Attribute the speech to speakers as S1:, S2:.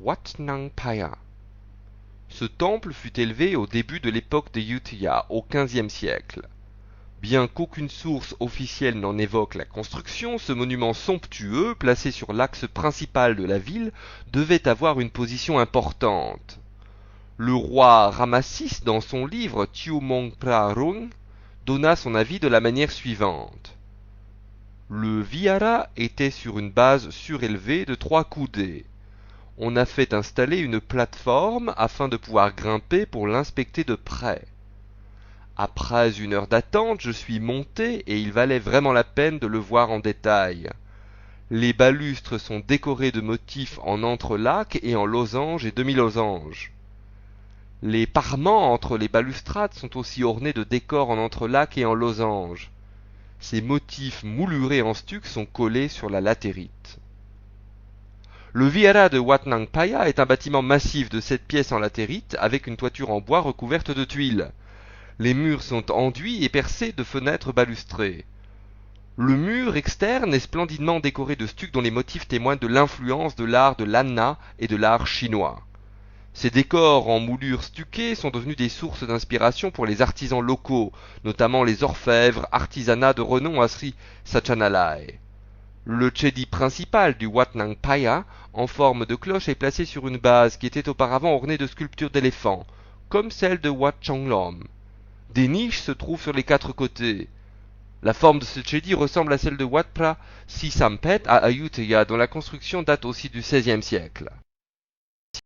S1: Wat Nang Phaya. Ce temple fut élevé au début de l'époque d'Ayutthaya, au XVe siècle. Bien qu'aucune source officielle n'en évoque la construction, ce monument somptueux, placé sur l'axe principal de la ville, devait avoir une position importante. Le roi Ramasis, dans son livre Thiumongprarung, donna son avis de la manière suivante. Le vihara était sur une base surélevée de 3 coudées. On a fait installer une plateforme afin de pouvoir grimper pour l'inspecter de près. Après 1 heure d'attente, je suis monté et il valait vraiment la peine de le voir en détail. Les balustres sont décorés de motifs en entrelacs et en losanges et demi-losanges. Les parements entre les balustrades sont aussi ornés de décors en entrelacs et en losanges. Ces motifs moulurés en stuc sont collés sur la latérite. Le vihara de Wat Nang Phaya est un bâtiment massif de 7 pièces en latérite avec une toiture en bois recouverte de tuiles. Les murs sont enduits et percés de fenêtres balustrées. Le mur externe est splendidement décoré de stucs dont les motifs témoignent de l'influence de l'art de l'Anna et de l'art chinois. Ces décors en moulures stuquées sont devenus des sources d'inspiration pour les artisans locaux, notamment les orfèvres, artisanat de renom à Sri Sachanalai. Le chedi principal du Wat Nang Phaya, en forme de cloche, est placé sur une base qui était auparavant ornée de sculptures d'éléphants, comme celle de Wat Changlom. Des niches se trouvent sur les 4 côtés. La forme de ce chedi ressemble à celle de Wat Phra Sisampet à Ayutthaya, dont la construction date aussi du XVIe siècle.